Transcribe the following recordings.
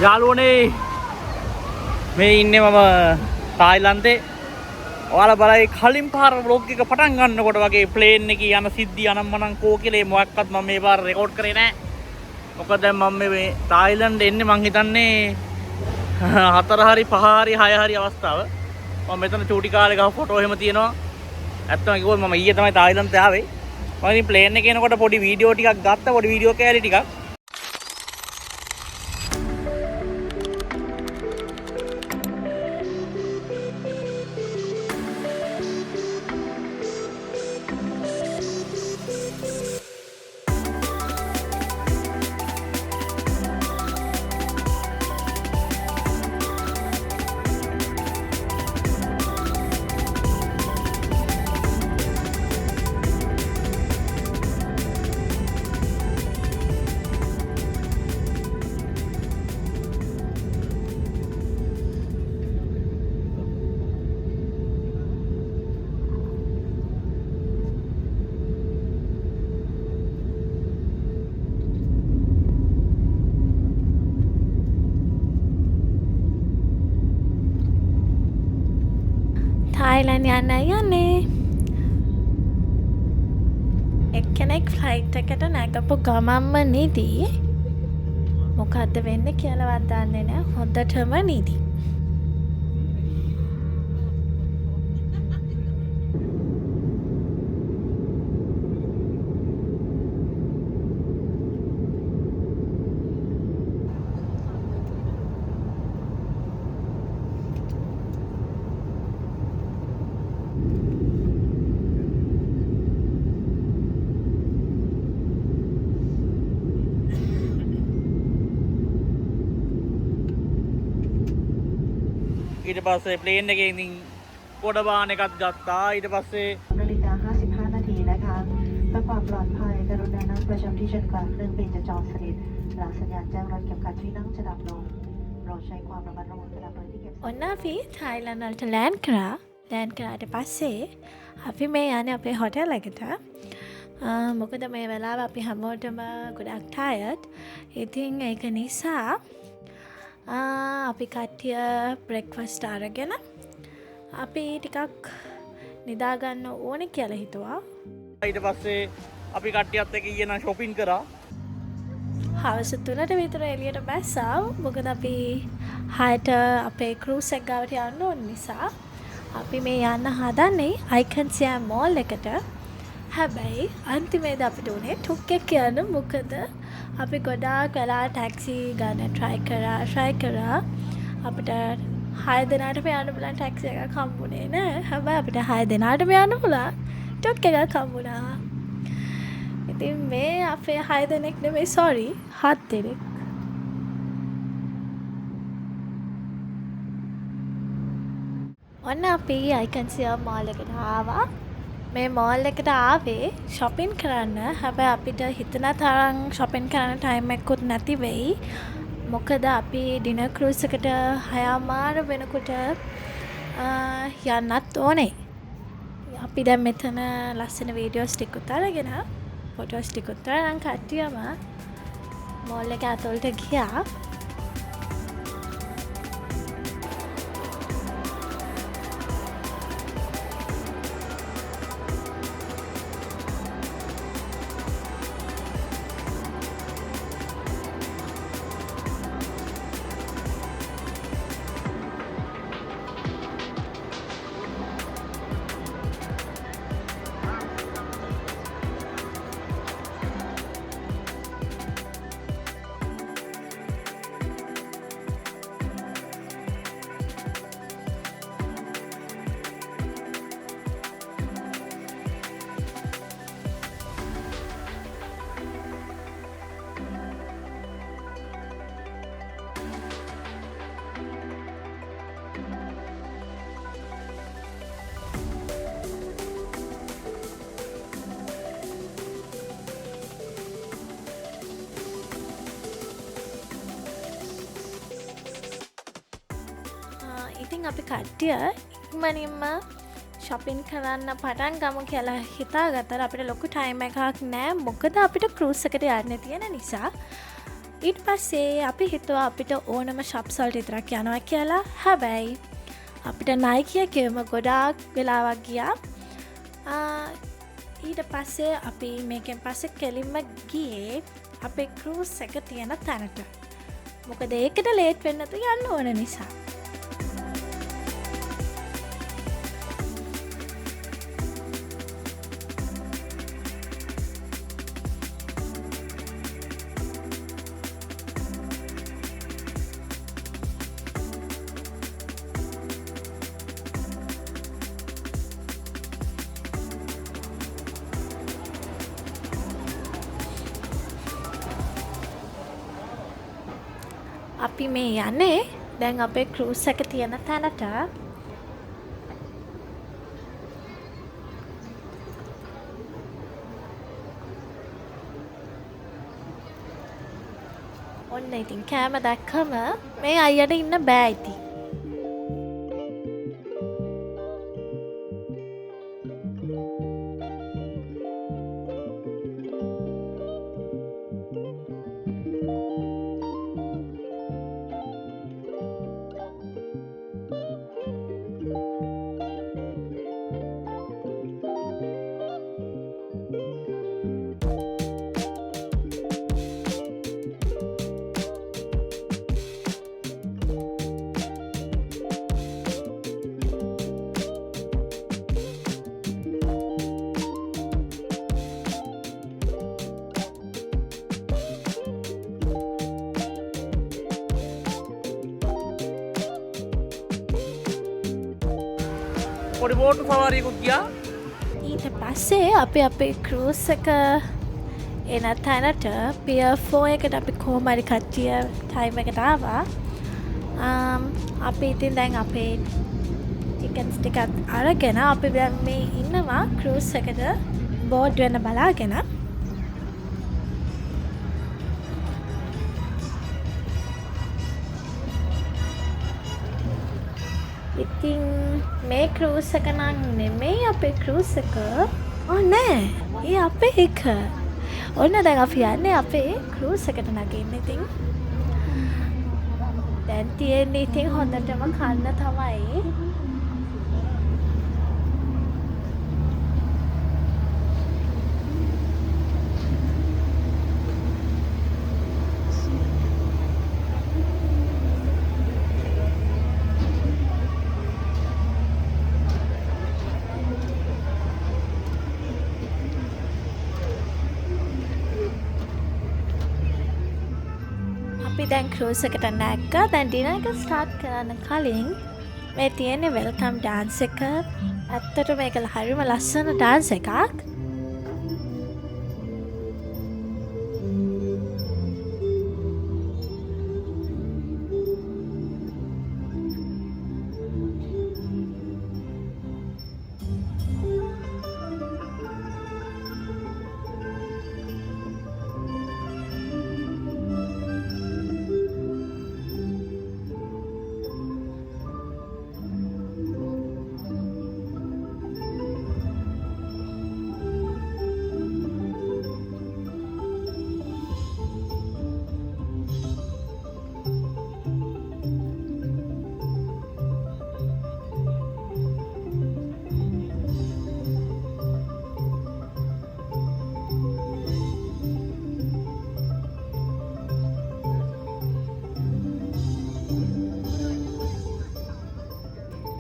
යාළුවනේ මේ ඉන්නේ මම තායිලන්තේ. ඔයාලා බලයි කලින් පාර vlog එක පටන් ගන්නකොට වගේ ප්ලේන් එකේ යන සිද්ධිය අනම්මනම් කෝ කියලා මොකක්වත් මම මේ පාර රෙකෝඩ් කරේ නැහැ. මොකද දැන් මම මේ තායිලන්ත එන්නේ මං හිතන්නේ 4 හරි 5 හරි 6 හරි අවස්ථාව. මම මෙතන චූටි කාලේ ගහ ෆොටෝ එහෙම තියෙනවා. ඇත්තම කිව්වොත් මම ඊයේ තමයි තායිලන්ත ආවේ. මම ඉතින් ප්ලේන් එකේ එනකොට පොඩි වීඩියෝ ටිකක් ගත්තා. පොඩි වීඩියෝ කෑලි ටිකක්. Thailand යන්නේ එක්කෙනෙක් ෆ්ලයිට් එකට නැගපු ගමන්ම නිදි. මොකද්ද වෙන්නේ කියලාවත් දන්නේ නැහැ. හොඳටම නිදි. ඊට පස්සේ ප්ලේන් එකේ ඉතින් කොට බාන එකක් ගත්තා. ඊට පස්සේ นาฬิกา 55 นาทีนะคะเพื่อความปลอดภัยกรุณานั่งประจำที่เชิญกลางเครื่องบินจะจอดสนิทหลังสัญญาณแจ้งรถเข็มขัดที่นั่งจะดับลงโปรดใช้ความระมัดระวังขณะเปิดที่เก็บ ඔන්න අපි Thailand වලට ලෑන්ඩ් කරා. ලෑන්ඩ් කරාට පස්සේ අපි මේ යන්නේ අපේ හොටෙල් එකට. මොකද මේ වෙලාව අපි හැමෝටම ගොඩක් tired. ඉතින් ඒක නිසා අපි කට්ටිය බ්‍රෙක්ෆාස්ට් අරගෙන අපි ටිකක් නිදා ගන්න ඕනේ කියලා හිතුවා. ඊට පස්සේ අපි කට්ටියත් එක්ක ඊයේ නම් shopping කරා. හවස 3ට විතර එළියට බැස්සා. මොකද අපි 6ට අපේ cruise එක ගාවට යන්න ඕන නිසා අපි මේ යන්න හදන්නේ Icon Siam Mall එකට. හැබැයි අන්තිමේදී අපිට උනේ ටුක් එක යන්න. මොකද අපි ගොඩාක් වෙලා ටැක්සි ගන්න try කරා. අපිට 6 දෙනාටම යන්න පුළුවන් ටැක්සි එකක් හම්බුනේ නෑ. හැබැයි අපිට 6 දෙනාටම යන්න පුළුවන් ටුක් එකක් හම්බුණා. ඉතින් මේ අපේ 6 දෙනෙක් නෙමෙයි sorry 7 දෙනෙක්. ඔන්න අපි Icon Siam Mall එකට ආවා. මේ මෝල් එකට ආවේ shopping කරන්න. හැබැයි අපිට හිතන තරම් shopping කරන්න time එකකුත් නැති වෙයි. මොකද අපි dinner cruise එකට 6:00 වෙනකොට යන්නත් ඕනේ. අපි දැන් මෙතන ලස්සන වීඩියෝස් ටිකක් අරගෙන ෆොටෝස් ටිකක් අරන් කට්ටියම මෝල් එක ඇතුළට ගියා. ඉතින් අපි කට්ටිය ඉක්මනින්ම shopping කරන්න පටන් ගමු කියලා හිතාගත්තා. අපිට ලොකු ටයිම් එකක් නෑ. මොකද අපිට cruise එකට යන්න තියෙන නිසා. ඊට පස්සේ අපි හිතුවා අපිට ඕනම ශොප්ස් වලට විතරක් යනවා කියලා. හැබැයි අපිට Nike එකේම ගොඩාක් වෙලාවක් ගියා. ඊට පස්සේ අපි මේකෙන් පස්සේ කෙලින්ම ගියේ අපේ ක්‍රූස් එක තියෙන තැනට. මොකද ඒකට ලේට් වෙන්න නැතුව යන්න ඕන නිසා. අපි මේ යන්නේ දැන් අපේ ක්‍රූස් එක තියෙන තැනට. ඔන්න ඉතින් කෑම දැක්කම මේ අයියට ඉන්න බෑ ඉතින්. පොඩි බෝට් සවාරියකුත් ගියා. ඊට පස්සේ අපි අපේ ක්‍රූස් එක එන තැනට පියර් 4 එකට අපි කොහොම හරි කට්ටිය ටයිම් එකට ආවා. අපි ඉතින් දැන් අපේ ටිකට්ස් ටික අරගෙන අපි දැන් මේ ඉන්නවා ක්‍රූස් එකට බෝඩ් වෙන්න බලාගෙන. ඉතින් මේ ක්‍රූස් එක නම් නෙමෙයි අපේ ක්‍රූස් එක. නෑ ඒ අපේ එක. ඔන්න දැන් අපි යන්නේ අපේ ක්‍රූස් එකට නගින්න. ඉතින් දැන් තියෙන්නේ ඉතින් හොඳටම කන්න තමයි. දැන් ක්‍රූස් එකට නැග්ගා. දැන් ඩිනර් එක ස්ටාර්ට් කරන්න කලින් මේ තියෙන්නේ වෙල්කම් ඩාන්ස් එක. ඇත්තටම මේක හරිම ලස්සන ඩාන්ස් එකක්.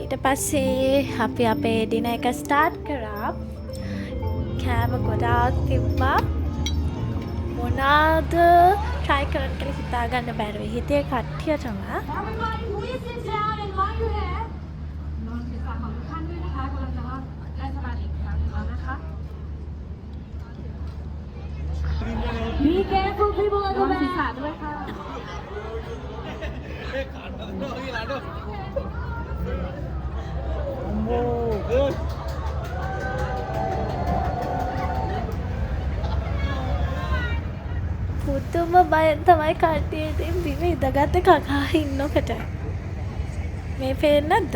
ඊට පස්සේ අපි අපේ ඩිනර් එක ස්ටාර්ට් කරා. කෑම ගොඩාක් තිබ්බා. මොනවාද try කරන්න කියලා හිතාගන්න බැරුව හිතේ කට්ටියටම. Be careful, people at the back. පුදුම බයෙන් තමයි කට්ටිය ඉතින් බිම ඉඳගත්තේ කකා ඉන්නකොට. මේ පේන්නේ නැද්ද?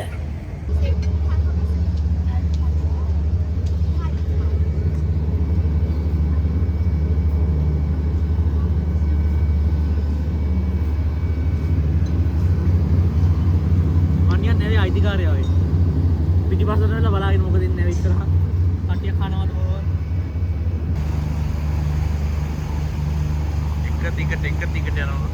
අයිතිකාරයාවේ. පිටිපස්සට වෙලා බලාගෙන මොකද ඉන්නේ ඉස්සරහ. කට්ටිය කනවද මොනවද? එක දිගට යනවා.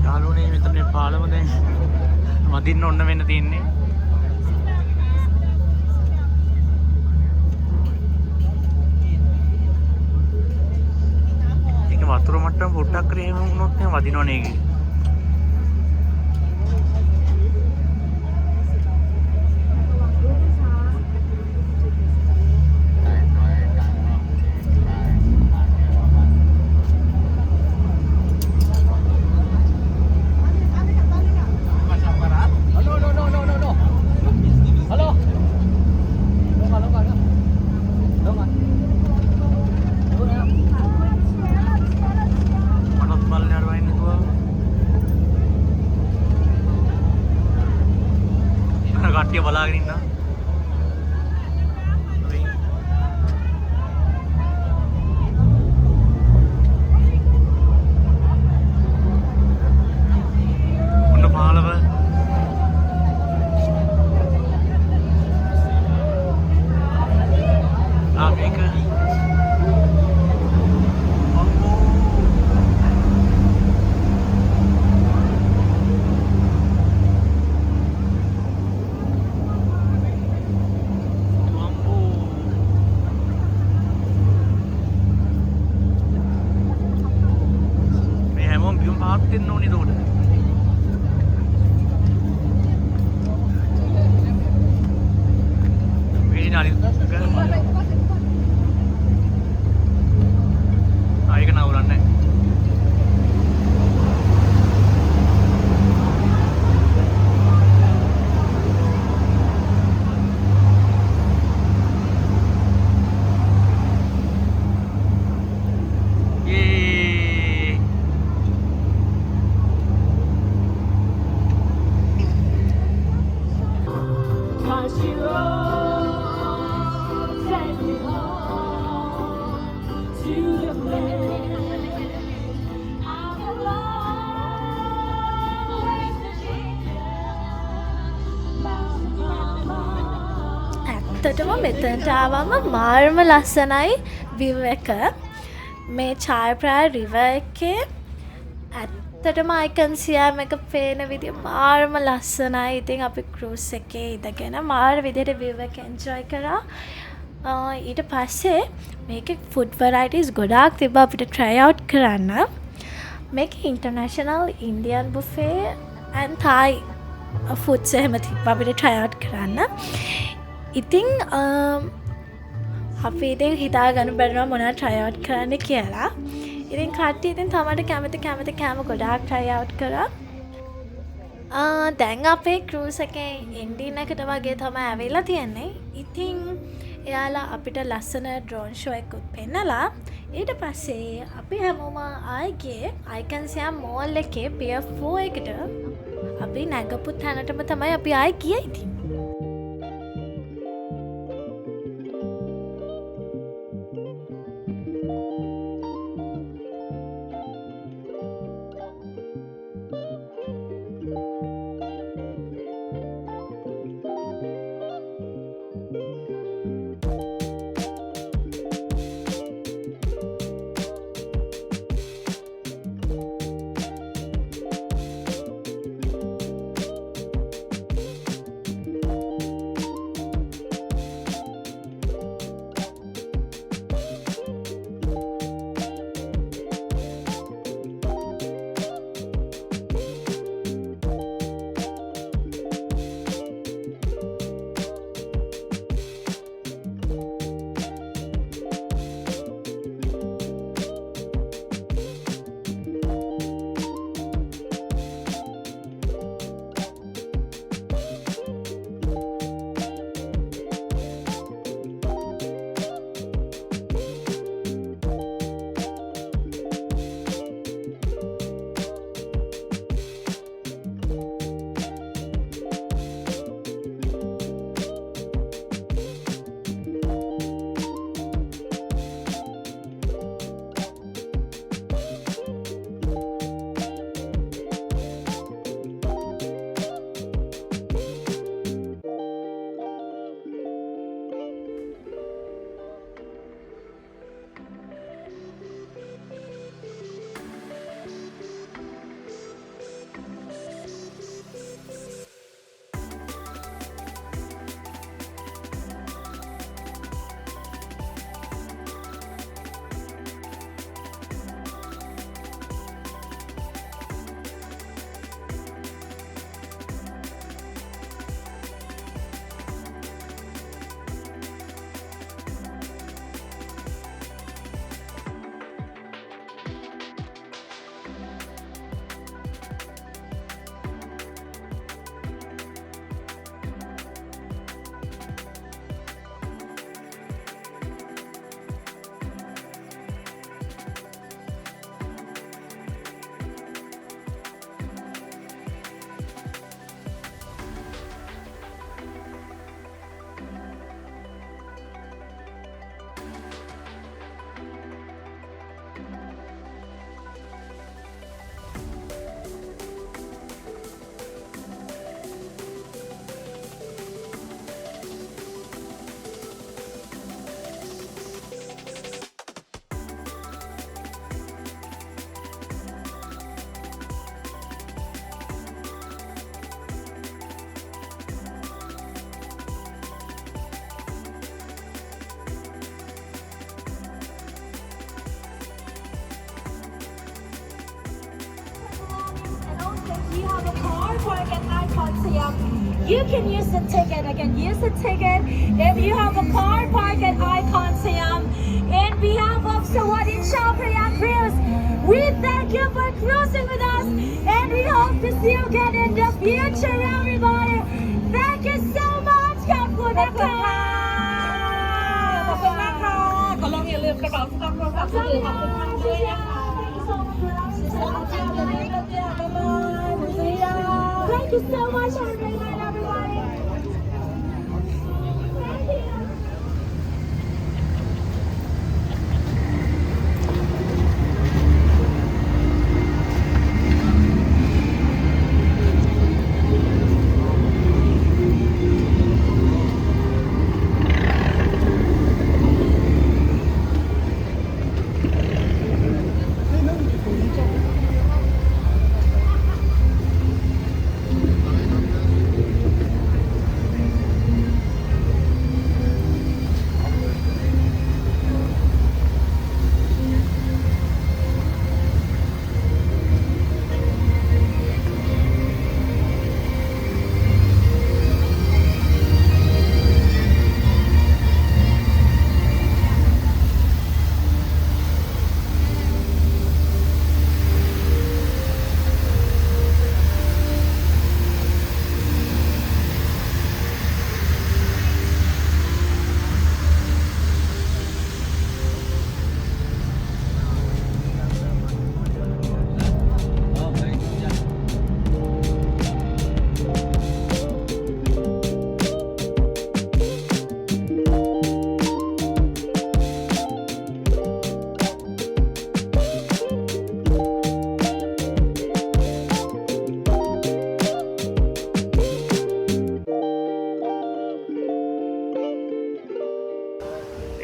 යාළුවනේ මෙතන පාලම දැන් වදින්න ඔන්න වෙන්න තියෙන්නේ. ඒක වතුර මට්ටම පොඩ්ඩක් කරේ එහෙම වුණොත් එහෙම වදිනවනේ ඒක. කට්ටිය බලාගෙන ඉන්නවා. ඔන්න පාලව මේක පාත් දෙන්න ඕනේ ඒකට. මේක නාලි ආයෙක නවරන්නේ. ඇත්තටම මෙතනට ආවම මාර්ම ලස්සනයි view එක. මේ චායප්‍රාය river එකේ ඇත්තටම icon සියාම එක පේන විදිය මාර්ම ලස්සනයි. ඉතින් අපි cruise එකේ ඉඳගෙන මාර විදියට view එක enjoy කරා. ඊට පස්සේ මේකේ food varieties ගොඩාක් තිබ්බා අපිට try out කරන්න. මේකේ international Indian buffet and Thai foods එහෙම තිබ්බා අපිට try out කරන්න. ඉතින් අපි ඉතින් හිතාගන්න බැරිනවා මොනවද try out කරන්න කියලා. ඉතින් කට්ටිය ඉතින් තමයි කැමති කෑම ගොඩාක් try out කරා. දැන් අපේ cruise එකේ ending එකට වගේ තමයි ඇවිල්ලා තියෙන්නේ. ඉතින් එයාලා අපිට ලස්සන drone show එකකුත් පෙන්නලා ඊට පස්සේ අපි හැමෝම ආයෙ ගියේ Icon Siam Mall එකේ Pier 4 එකට. අපි නැගපු තැනටම තමයි අපි ආයෙ ගියේ ඉතින්. a car park at Icon Siam, you can use the ticket. Again, use the ticket if you have a car park at Icon Siam. In behalf of Sawadin Shah Prayag Cruise, we thank you for cruising with us and we hope to see you again in the future, everybody. Thank you so much. ขอบคุณนะคะ ขอบคุณมากค่ะขอลองอย่าลืมกระเป๋าสตางค์โทรศัพท์มือถือของคุณท่านด้วยนะคะ Thank you so much. Have a great night, everybody. Thank you.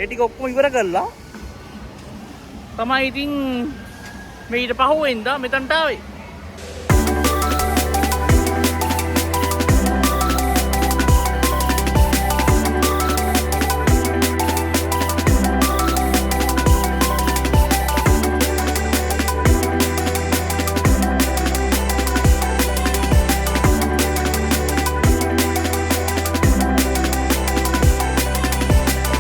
ඒ ටික ඔක්කොම ඉවර කරලා තමයි ඉතින් මේ ඊට පහුවෙන්දා මෙතනට ආවේ.